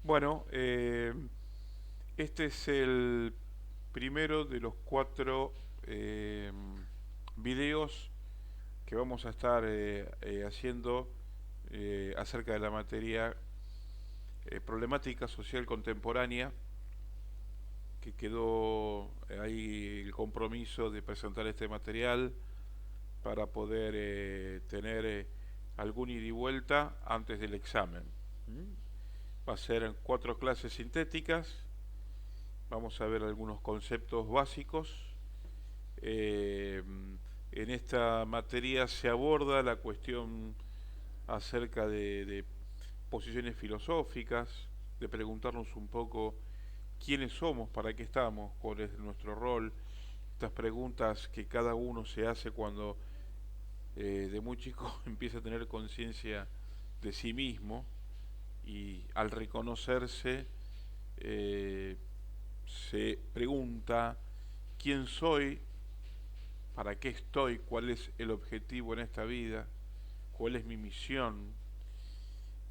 Bueno, este es el primero de los cuatro videos que vamos a estar haciendo acerca de la materia problemática social contemporánea, que quedó ahí el compromiso de presentar este material para poder tener algún ida y vuelta antes del examen. ¿Mm? Va a ser en cuatro clases sintéticas. Vamos a ver algunos conceptos básicos. Eh, en esta materia se aborda la cuestión acerca de posiciones filosóficas, de preguntarnos un poco quiénes somos, para qué estamos, cuál es nuestro rol, estas preguntas que cada uno se hace cuando de muy chico empieza a tener conciencia de sí mismo y al reconocerse eh, se pregunta quién soy, para qué estoy, cuál es el objetivo en esta vida, cuál es mi misión.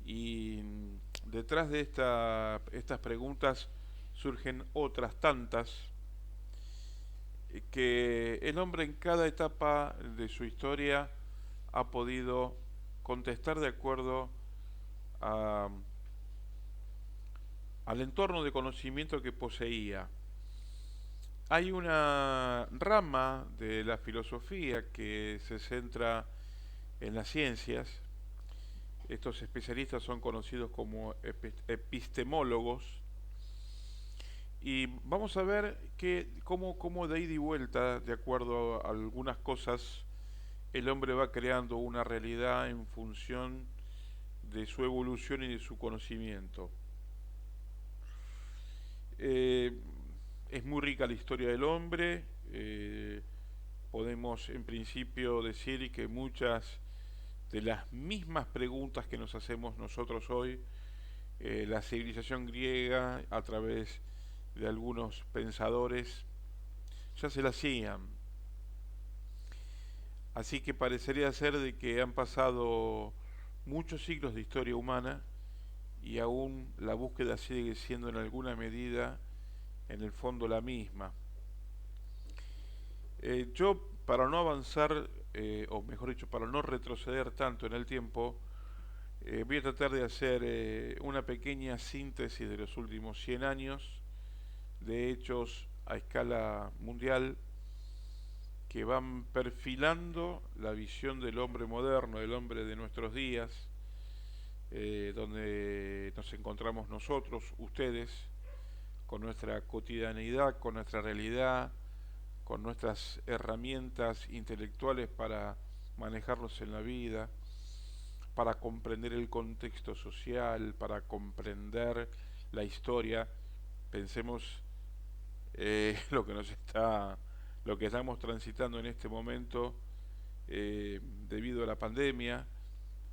Y detrás de estas preguntas surgen otras tantas que el hombre en cada etapa de su historia ha podido contestar de acuerdo a, al entorno de conocimiento que poseía. Hay una rama de la filosofía que se centra en las ciencias. Estos especialistas son conocidos como epistemólogos. Y vamos a ver cómo de ida y vuelta, de acuerdo a algunas cosas, el hombre va creando una realidad en función de su evolución y de su conocimiento. Eh, es muy rica la historia del hombre. Podemos en principio decir que muchas de las mismas preguntas que nos hacemos nosotros hoy, la civilización griega, a través de algunos pensadores, ya se la hacían. Así que parecería ser de que han pasado muchos siglos de historia humana y aún la búsqueda sigue siendo en alguna medida, en el fondo, la misma. Yo, para no avanzar, o mejor dicho, para no retroceder tanto en el tiempo, voy a tratar de hacer una pequeña síntesis de los últimos 100 años de hechos a escala mundial que van perfilando la visión del hombre moderno, del hombre de nuestros días, donde nos encontramos nosotros, ustedes, con nuestra cotidianeidad, con nuestra realidad, con nuestras herramientas intelectuales para manejarnos en la vida, para comprender el contexto social, para comprender la historia. Pensemos lo que lo que estamos transitando en este momento debido a la pandemia,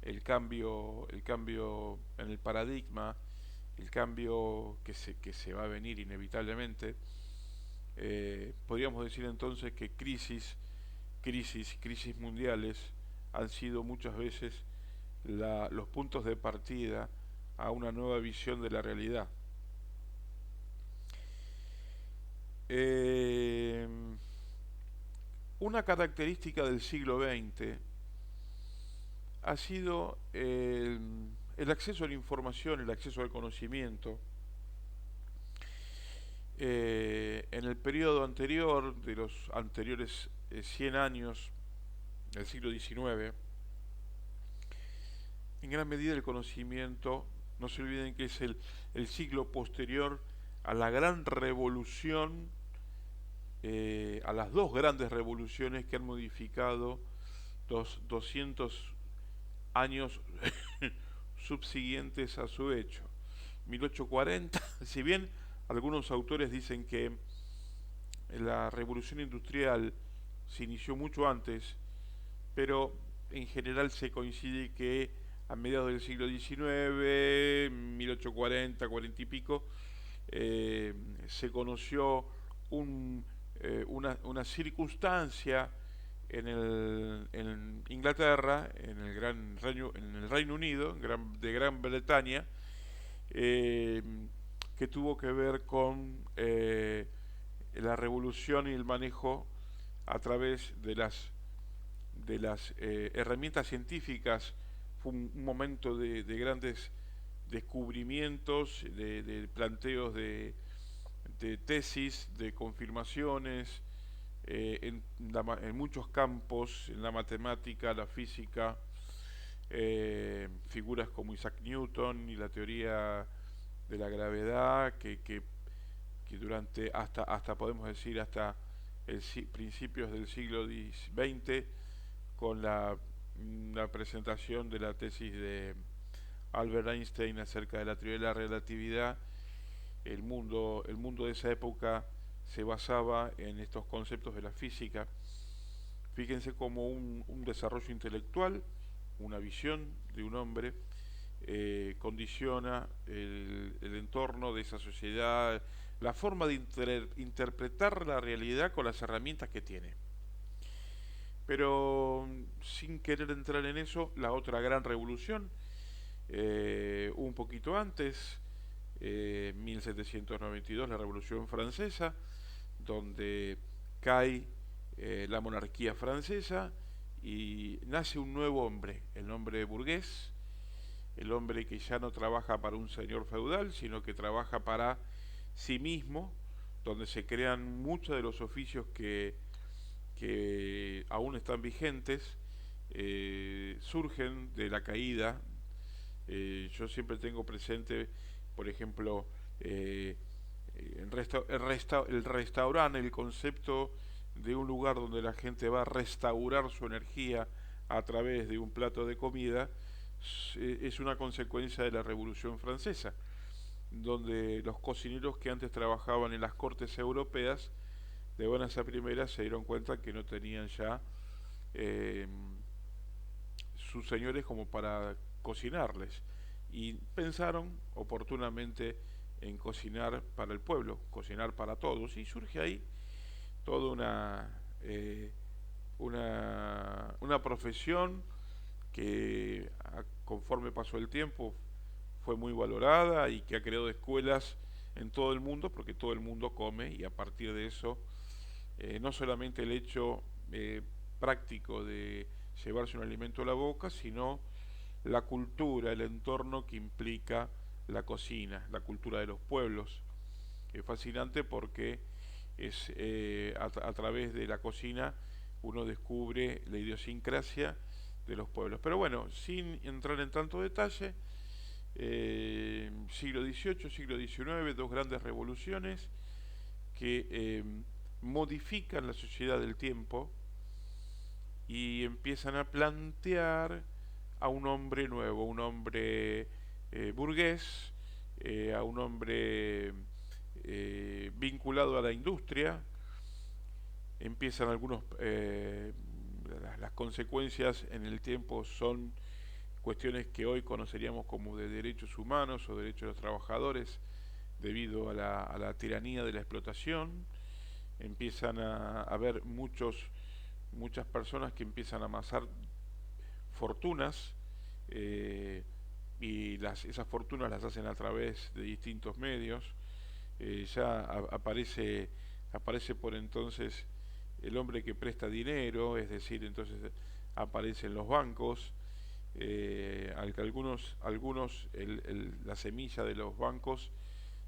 el cambio en el paradigma, el cambio que se va a venir inevitablemente. Podríamos decir entonces que crisis mundiales han sido muchas veces los puntos de partida a una nueva visión de la realidad. Eh, una característica del siglo XX ha sido el acceso a la información, el acceso al conocimiento. En el periodo anterior, de los anteriores 100 años del siglo XIX, en gran medida el conocimiento, no se olviden que es el siglo posterior a la gran revolución, a las dos grandes revoluciones que han modificado los 200 años subsiguientes a su hecho. 1840, si bien algunos autores dicen que la revolución industrial se inició mucho antes, pero en general se coincide que a mediados del siglo XIX, 1840, 40 y pico, se conoció una circunstancia en Inglaterra, en el Reino Unido, de Gran Bretaña, eh, que tuvo que ver con la revolución y el manejo a través de las herramientas científicas. Fue un momento de grandes descubrimientos, de planteos de tesis, de confirmaciones, en muchos campos, en la matemática, la física, figuras como Isaac Newton y la teoría de la gravedad, que durante, hasta podemos decir, hasta principios del siglo XX, con la presentación de la tesis de Albert Einstein acerca de la teoría de la relatividad, el mundo de esa época se basaba en estos conceptos de la física. Fíjense como un desarrollo intelectual, una visión de un hombre, condiciona el entorno de esa sociedad, la forma de interpretar la realidad con las herramientas que tiene. Pero sin querer entrar en eso, la otra gran revolución, un poquito antes, 1792, la Revolución Francesa, donde cae la monarquía francesa y nace un nuevo hombre, el hombre burgués, el hombre que ya no trabaja para un señor feudal, sino que trabaja para sí mismo, donde se crean muchos de los oficios que aún están vigentes, surgen de la caída. Yo siempre tengo presente, por ejemplo, el restaurante, el concepto de un lugar donde la gente va a restaurar su energía a través de un plato de comida, es una consecuencia de la Revolución Francesa, donde los cocineros que antes trabajaban en las cortes europeas, de buenas a primeras se dieron cuenta que no tenían ya eh, sus señores como para cocinarles, y pensaron oportunamente en cocinar para el pueblo, cocinar para todos, y surge ahí toda una profesión que conforme pasó el tiempo fue muy valorada y que ha creado escuelas en todo el mundo, porque todo el mundo come, y a partir de eso, no solamente el hecho práctico de llevarse un alimento a la boca, sino la cultura, el entorno que implica la cocina, la cultura de los pueblos. Es fascinante porque a través de la cocina uno descubre la idiosincrasia de los pueblos. Pero bueno, sin entrar en tanto detalle, siglo XVIII, siglo XIX, dos grandes revoluciones que modifican la sociedad del tiempo y empiezan a plantear a un hombre nuevo, un hombre burgués, a un hombre vinculado a la industria. Empiezan las consecuencias en el tiempo son cuestiones que hoy conoceríamos como de derechos humanos o derechos de los trabajadores, debido a la tiranía de la explotación. Empiezan a haber muchas personas que empiezan a amasar fortunas, eh, y esas fortunas las hacen a través de distintos medios. Aparece por entonces el hombre que presta dinero, es decir, entonces aparecen los bancos, al que la semilla de los bancos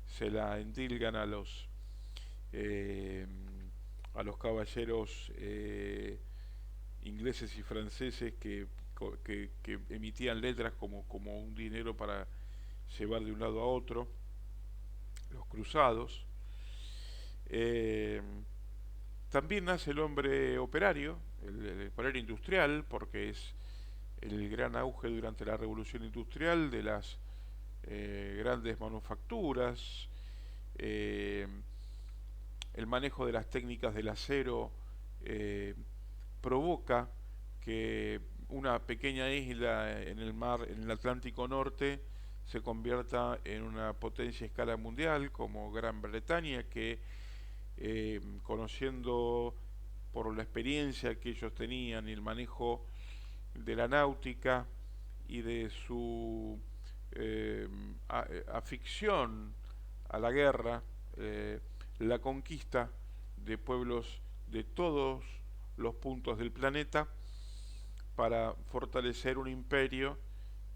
se la endilgan eh, a los caballeros ingleses y franceses que emitían letras como un dinero para llevar de un lado a otro, los cruzados. Eh, También nace el hombre operario, el operario industrial, porque es el gran auge durante la revolución industrial de las grandes manufacturas, eh, el manejo de las técnicas del acero eh, provoca que una pequeña isla en el mar, en el Atlántico Norte, se convierta en una potencia a escala mundial como Gran Bretaña, que conociendo por la experiencia que ellos tenían y el manejo de la náutica y de su afición a la guerra, eh, la conquista de pueblos de todos los puntos del planeta para fortalecer un imperio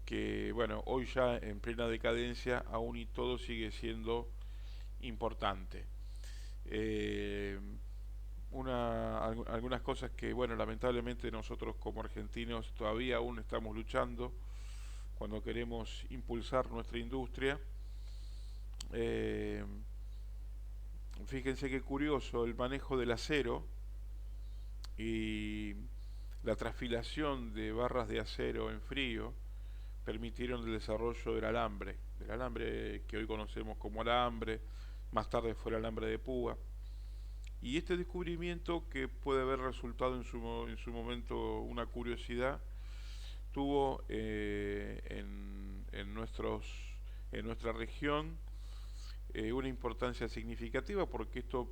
que, bueno, hoy ya en plena decadencia, aún y todo sigue siendo importante. Eh, algunas cosas que, bueno, lamentablemente nosotros como argentinos todavía aún estamos luchando cuando queremos impulsar nuestra industria. Eh, Fíjense qué curioso el manejo del acero y la trasfilación de barras de acero en frío permitieron el desarrollo del alambre que hoy conocemos como alambre, más tarde fue el alambre de púa. Y este descubrimiento, que puede haber resultado en su momento una curiosidad, tuvo en nuestra región una importancia significativa porque esto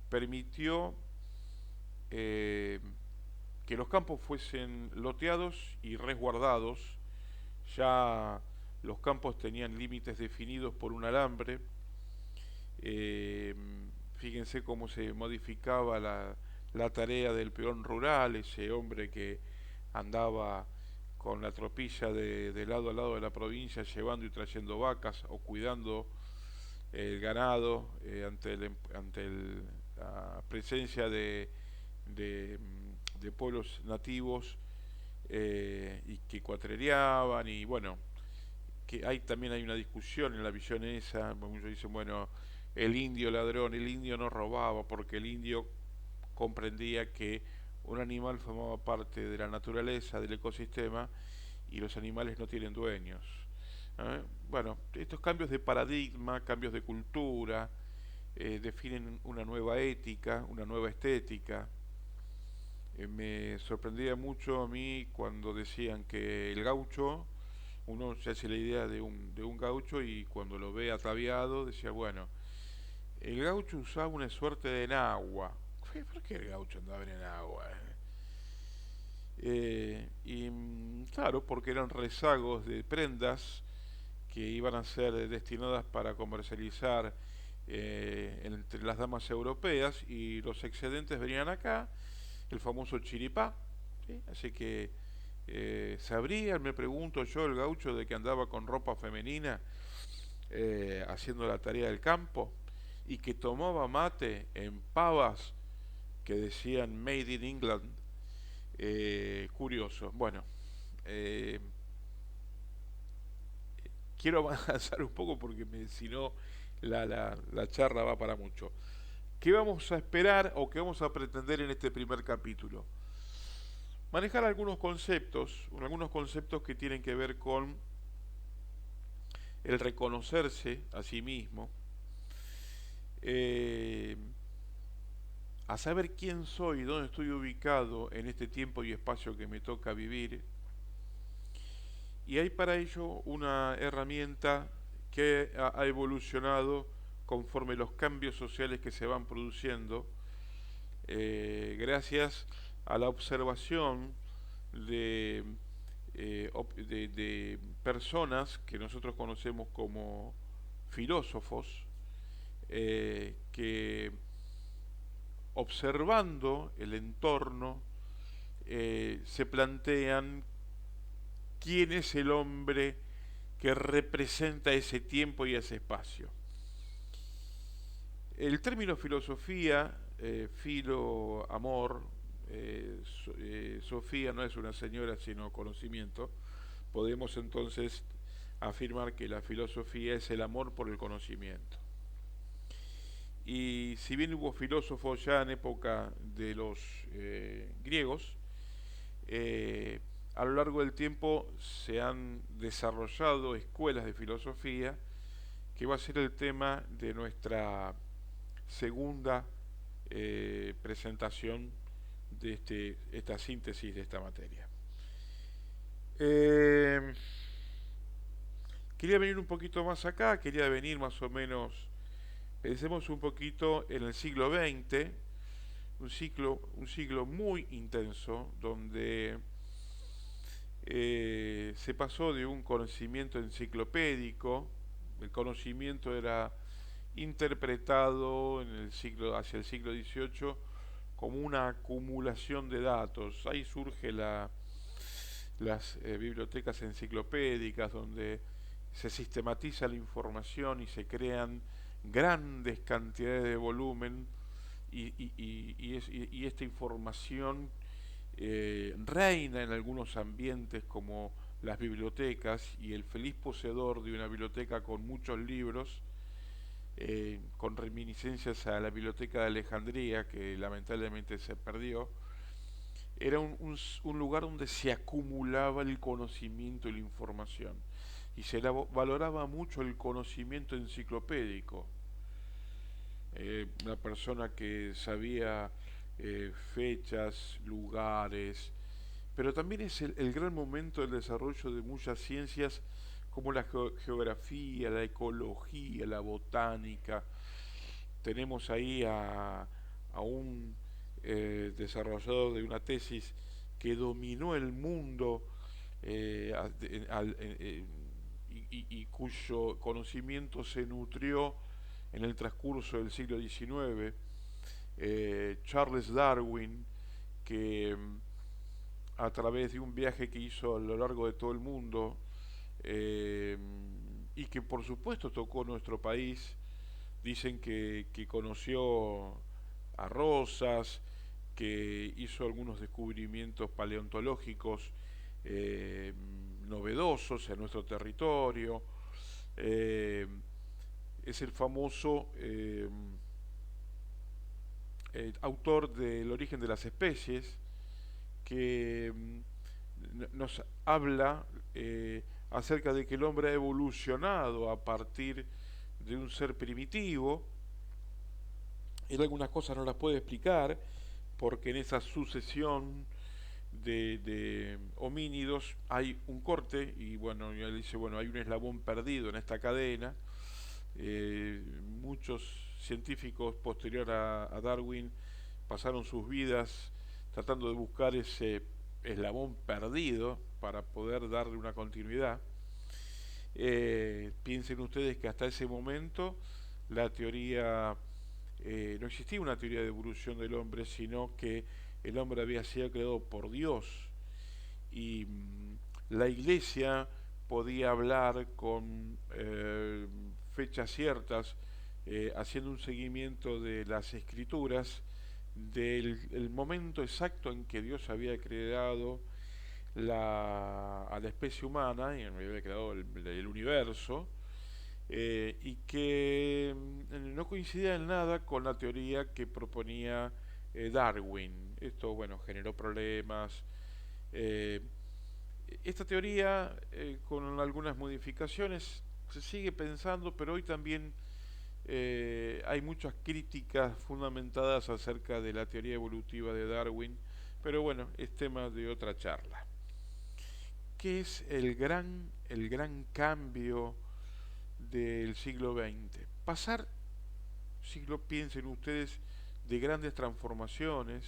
permitió eh, que los campos fuesen loteados y resguardados. Ya los campos tenían límites definidos por un alambre. Eh, Fíjense cómo se modificaba la tarea del peón rural, ese hombre que andaba con la tropilla de lado a lado de la provincia llevando y trayendo vacas o cuidando el ganado ante la presencia de pueblos nativos y que cuatrereaban. Y bueno, que también hay una discusión en la visión esa. Muchos dicen, bueno, el indio ladrón, el indio no robaba porque el indio comprendía que un animal formaba parte de la naturaleza, del ecosistema, y los animales no tienen dueños. Bueno, estos cambios de paradigma, cambios de cultura, definen una nueva ética, una nueva estética. Me sorprendía mucho a mí cuando decían que el gaucho, uno se hace la idea de un gaucho y cuando lo ve ataviado decía, bueno, el gaucho usaba una suerte de enagua. ¿Por qué el gaucho andaba en enagua? Claro, porque eran rezagos de prendas que iban a ser destinadas para comercializar entre las damas europeas, y los excedentes venían acá, el famoso chiripá, ¿sí? Así que ¿sabría, me pregunto yo, el gaucho de que andaba con ropa femenina haciendo la tarea del campo y que tomaba mate en pavas que decían Made in England? Curioso. Bueno, eh, quiero avanzar un poco porque si no la charla va para mucho. ¿Qué vamos a esperar o qué vamos a pretender en este primer capítulo? Manejar algunos conceptos que tienen que ver con el reconocerse a sí mismo, eh, a saber quién soy, dónde estoy ubicado en este tiempo y espacio que me toca vivir. Y hay para ello una herramienta que ha evolucionado conforme los cambios sociales que se van produciendo, gracias a la observación de, de personas que nosotros conocemos como filósofos, que observando el entorno se plantean quién es el hombre que representa ese tiempo y ese espacio. El término filosofía, filo, amor, Sofía no es una señora sino conocimiento. Podemos entonces afirmar que la filosofía es el amor por el conocimiento. Y si bien hubo filósofos ya en época de los griegos, a lo largo del tiempo se han desarrollado escuelas de filosofía, que va a ser el tema de nuestra segunda presentación de esta síntesis de esta materia. Eh, Quería venir un poquito más acá, quería venir más o menos, pensemos un poquito en el siglo XX, un siglo muy intenso, donde Se pasó de un conocimiento enciclopédico, el conocimiento era interpretado hacia el siglo XVIII como una acumulación de datos. Ahí surge las bibliotecas enciclopédicas donde se sistematiza la información y se crean grandes cantidades de volumen y esta información reina en algunos ambientes como las bibliotecas, y el feliz poseedor de una biblioteca con muchos libros, con reminiscencias a la biblioteca de Alejandría, que lamentablemente se perdió, era un lugar donde se acumulaba el conocimiento y la información, y valoraba mucho el conocimiento enciclopédico. Una persona que sabía fechas, lugares, pero también es el gran momento del desarrollo de muchas ciencias como la geografía, la ecología, la botánica. Tenemos ahí a un desarrollador de una tesis que dominó el mundo, y cuyo conocimiento se nutrió en el transcurso del siglo XIX, Charles Darwin, que a través de un viaje que hizo a lo largo de todo el mundo, eh, y que por supuesto tocó nuestro país. Dicen que conoció a Rosas, que hizo algunos descubrimientos paleontológicos eh, novedosos en nuestro territorio. Eh, es el famoso autor del origen de las especies, que nos habla acerca de que el hombre ha evolucionado a partir de un ser primitivo. Él algunas cosas no las puede explicar porque en esa sucesión de homínidos hay un corte, y bueno, y él dice, bueno, hay un eslabón perdido en esta cadena. Muchos científicos posterior a Darwin pasaron sus vidas tratando de buscar ese eslabón perdido para poder darle una continuidad. Piensen ustedes que hasta ese momento la teoría, no existía una teoría de evolución del hombre, sino que el hombre había sido creado por Dios, y la iglesia podía hablar con fechas ciertas, haciendo un seguimiento de las escrituras del el momento exacto en que Dios había creado a la especie humana y había creado el universo, y que no coincidía en nada con la teoría que proponía Darwin. Esto, bueno, generó problemas. Eh, Esta teoría, con algunas modificaciones, se sigue pensando, pero hoy también hay muchas críticas fundamentadas acerca de la teoría evolutiva de Darwin, pero bueno, es tema de otra charla. ¿Qué es el gran cambio del siglo XX? Pasar, siglo, piensen ustedes, de grandes transformaciones,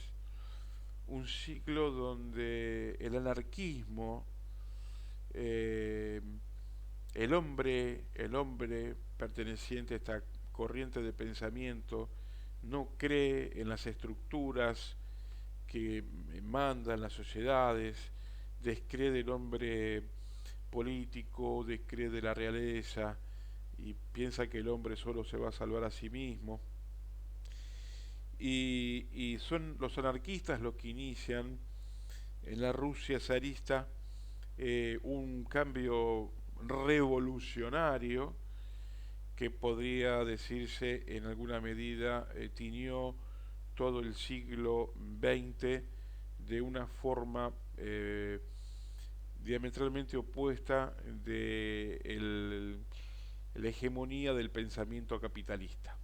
un siglo donde el anarquismo, eh, el hombre perteneciente a esta corriente de pensamiento, no cree en las estructuras que mandan las sociedades, descree del hombre político, descree de la realeza y piensa que el hombre solo se va a salvar a sí mismo. Y son los anarquistas los que inician en la Rusia zarista un cambio revolucionario que podría decirse en alguna medida tiñó todo el siglo XX de una forma diametralmente opuesta de la hegemonía del pensamiento capitalista.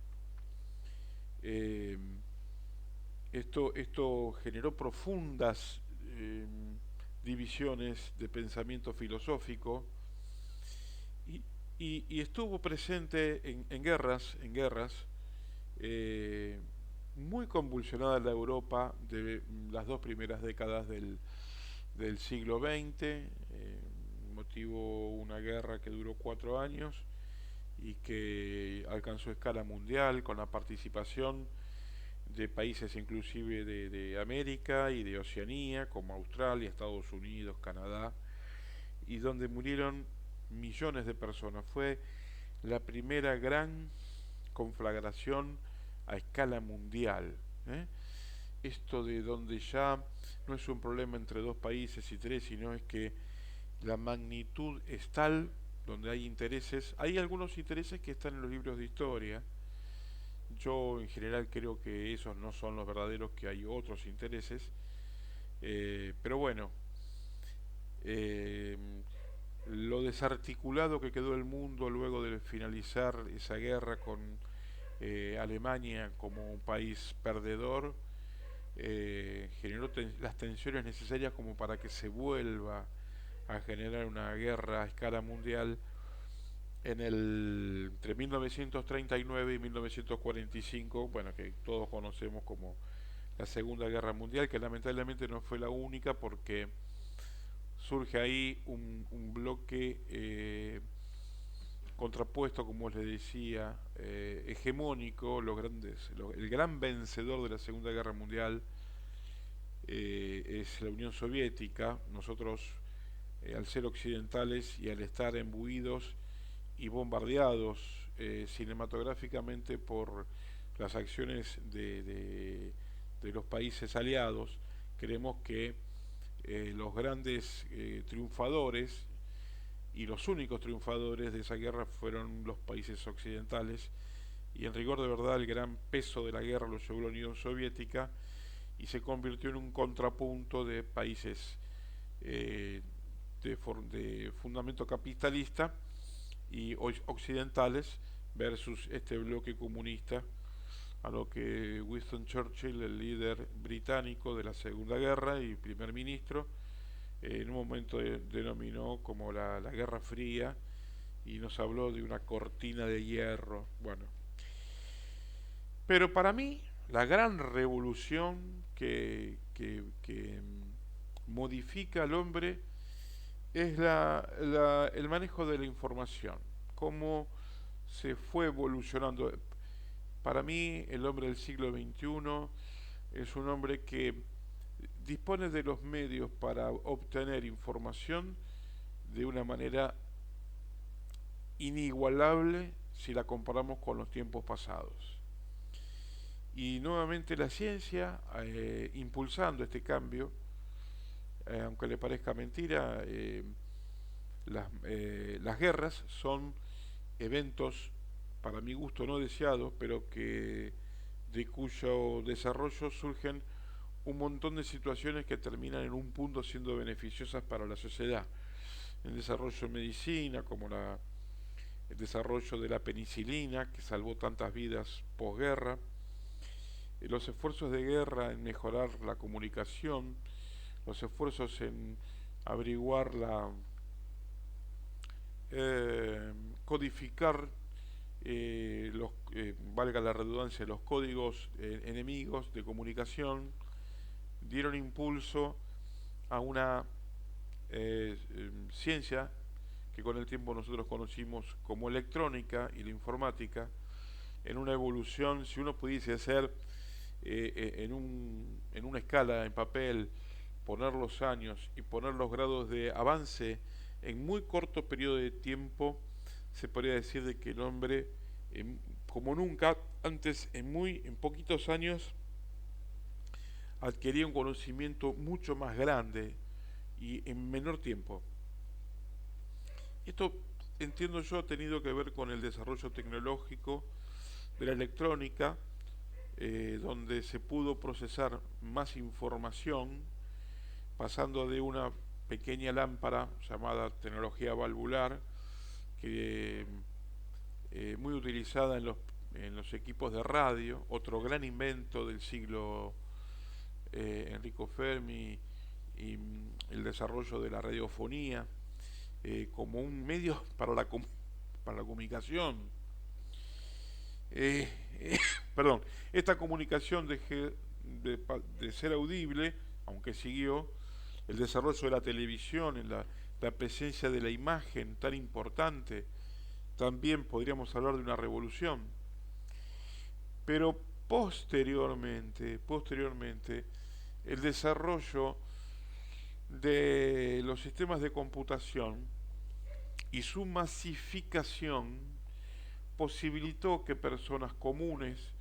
Eh, esto generó profundas divisiones de pensamiento filosófico, y, y estuvo presente en guerras, eh, muy convulsionada la Europa de las dos primeras décadas del siglo XX, motivó una guerra que duró 4 años y que alcanzó escala mundial con la participación de países inclusive de América y de Oceanía, como Australia, Estados Unidos, Canadá, y donde murieron millones de personas. Fue la primera gran conflagración a escala mundial. ¿eh? Esto de donde ya no es un problema entre dos países y tres, sino es que la magnitud es tal, donde hay algunos intereses que están en los libros de historia. Yo en general creo que esos no son los verdaderos, que hay otros intereses, pero bueno, eh, lo desarticulado que quedó el mundo luego de finalizar esa guerra con Alemania como un país perdedor, generó las tensiones necesarias como para que se vuelva a generar una guerra a escala mundial entre 1939 y 1945, bueno, que todos conocemos como la Segunda Guerra Mundial, que lamentablemente no fue la única porque surge ahí un bloque contrapuesto, como les decía, hegemónico, el gran vencedor de la Segunda Guerra Mundial es la Unión Soviética. Nosotros, al ser occidentales y al estar embuidos y bombardeados cinematográficamente por las acciones de los países aliados, creemos que los grandes triunfadores y los únicos triunfadores de esa guerra fueron los países occidentales, y en rigor de verdad el gran peso de la guerra lo llevó la Unión Soviética y se convirtió en un contrapunto de países eh, de fundamento capitalista y occidentales versus este bloque comunista, a lo que Winston Churchill, el líder británico de la Segunda Guerra y primer ministro, en un momento denominó como la Guerra Fría, y nos habló de una cortina de hierro. Bueno, pero para mí la gran revolución que modifica al hombre es el manejo de la información, cómo se fue evolucionando. Para mí el hombre del siglo XXI es un hombre que dispone de los medios para obtener información de una manera inigualable si la comparamos con los tiempos pasados. Y nuevamente la ciencia, impulsando este cambio, aunque le parezca mentira, las guerras son eventos, para mi gusto, no deseados, pero de cuyo desarrollo surgen un montón de situaciones que terminan en un punto siendo beneficiosas para la sociedad. El desarrollo de medicina, como el desarrollo de la penicilina, que salvó tantas vidas posguerra, los esfuerzos de guerra en mejorar la comunicación, los esfuerzos en averiguar eh, codificar valga la redundancia, los códigos enemigos de comunicación, dieron impulso a una ciencia que con el tiempo nosotros conocimos como electrónica y la informática, en una evolución. Si uno pudiese hacer en una escala en papel, poner los años y poner los grados de avance en muy corto periodo de tiempo, se podría decir de que el hombre, como nunca antes, en poquitos años, adquiría un conocimiento mucho más grande y en menor tiempo. Esto, entiendo yo, ha tenido que ver con el desarrollo tecnológico de la electrónica, donde se pudo procesar más información, pasando de una pequeña lámpara llamada tecnología valvular, que muy utilizada en los equipos de radio, otro gran invento del siglo Enrico Fermi, y el desarrollo de la radiofonía como un medio para la comunicación. Eh, Perdón, esta comunicación de ser audible, aunque siguió, el desarrollo de la televisión, la presencia de la imagen tan importante, también podríamos hablar de una revolución. Pero posteriormente, el desarrollo de los sistemas de computación y su masificación posibilitó que personas comunes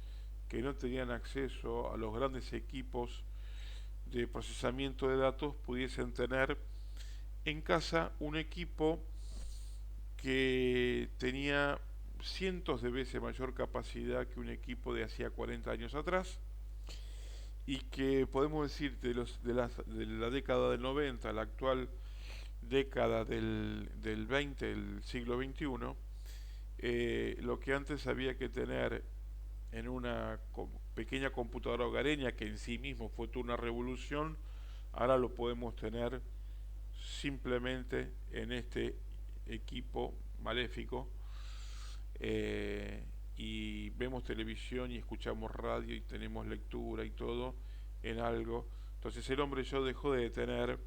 que no tenían acceso a los grandes equipos de procesamiento de datos pudiesen tener en casa un equipo que tenía cientos de veces mayor capacidad que un equipo de hacía 40 años atrás y que podemos decir de la década del 90 a la actual década del 20, el siglo XXI, lo que antes había que tener en una pequeña computadora hogareña, que en sí mismo fue toda una revolución, ahora lo podemos tener simplemente en este equipo maléfico, eh, y vemos televisión y escuchamos radio y tenemos lectura y todo en algo. Entonces el hombre yo dejó de tener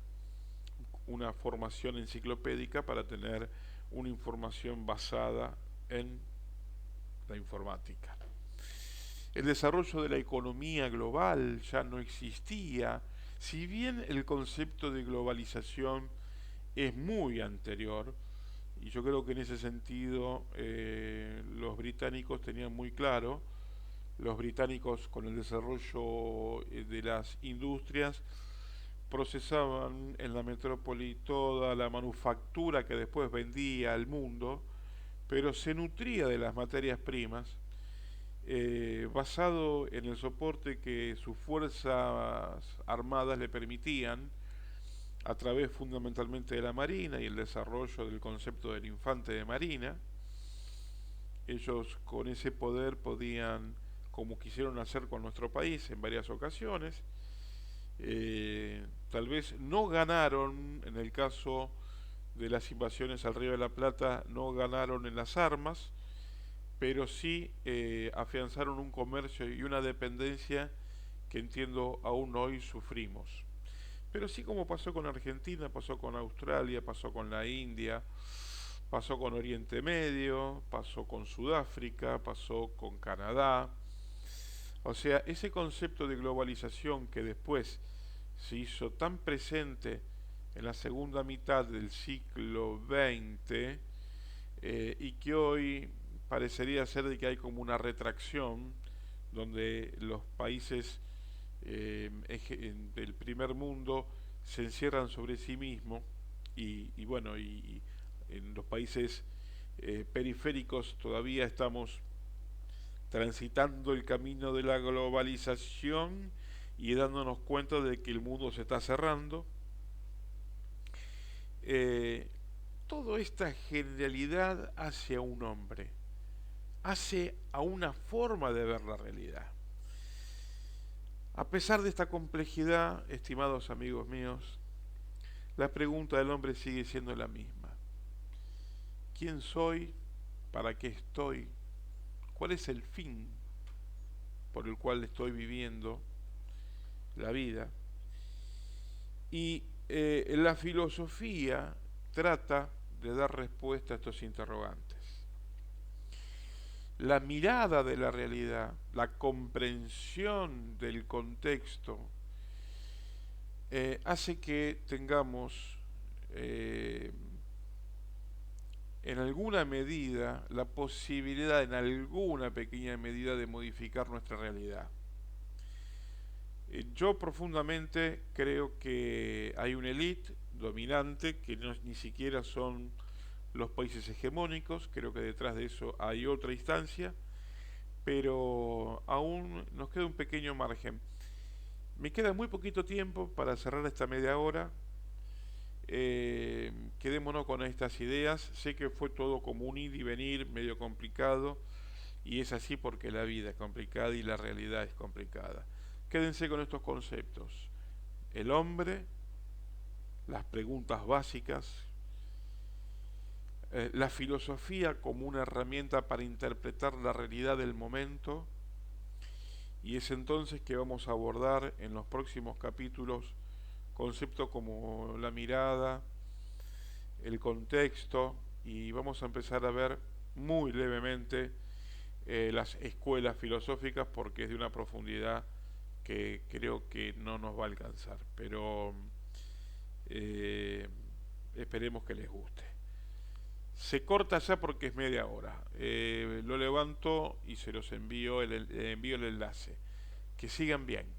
una formación enciclopédica para tener una información basada en la informática. El desarrollo de la economía global ya no existía, si bien el concepto de globalización es muy anterior, y yo creo que en ese sentido los británicos tenían muy claro, los británicos con el desarrollo de las industrias procesaban en la metrópoli toda la manufactura que después vendía al mundo, pero se nutría de las materias primas basado en el soporte que sus fuerzas armadas le permitían a través fundamentalmente de la Marina y el desarrollo del concepto del infante de Marina. Ellos con ese poder podían, como quisieron hacer con nuestro país en varias ocasiones, tal vez no ganaron, en el caso de las invasiones al Río de la Plata, no ganaron en las armas, pero sí afianzaron un comercio y una dependencia que entiendo aún hoy sufrimos. Pero sí, como pasó con Argentina, pasó con Australia, pasó con la India, pasó con Oriente Medio, pasó con Sudáfrica, pasó con Canadá. O sea, ese concepto de globalización que después se hizo tan presente en la segunda mitad del siglo XX, y que hoy parecería ser de que hay como una retracción donde los países del primer mundo se encierran sobre sí mismos y bueno, y en los países periféricos todavía estamos transitando el camino de la globalización y dándonos cuenta de que el mundo se está cerrando. Eh, Toda esta generalidad hace a un hombre, hace a una forma de ver la realidad. A pesar de esta complejidad, estimados amigos míos, la pregunta del hombre sigue siendo la misma. ¿Quién soy? ¿Para qué estoy? ¿Cuál es el fin por el cual estoy viviendo la vida? Y la filosofía trata de dar respuesta a estos interrogantes. La mirada de la realidad, la comprensión del contexto, hace que tengamos en alguna medida la posibilidad, en alguna pequeña medida, de modificar nuestra realidad. Yo profundamente creo que hay una élite dominante que no, ni siquiera son los países hegemónicos, creo que detrás de eso hay otra instancia, pero aún nos queda un pequeño margen. Me queda muy poquito tiempo para cerrar esta media hora. Quedémonos con estas ideas. Sé que fue todo como un ir y venir medio complicado, y es así porque la vida es complicada y la realidad es complicada. Quédense con estos conceptos: el hombre, las preguntas básicas, la filosofía como una herramienta para interpretar la realidad del momento, y es entonces que vamos a abordar en los próximos capítulos conceptos como la mirada, el contexto, y vamos a empezar a ver muy levemente las escuelas filosóficas porque es de una profundidad que creo que no nos va a alcanzar, pero eh, esperemos que les guste. Se corta ya porque es media hora. Lo levanto y se los envío envío el enlace. Que sigan bien.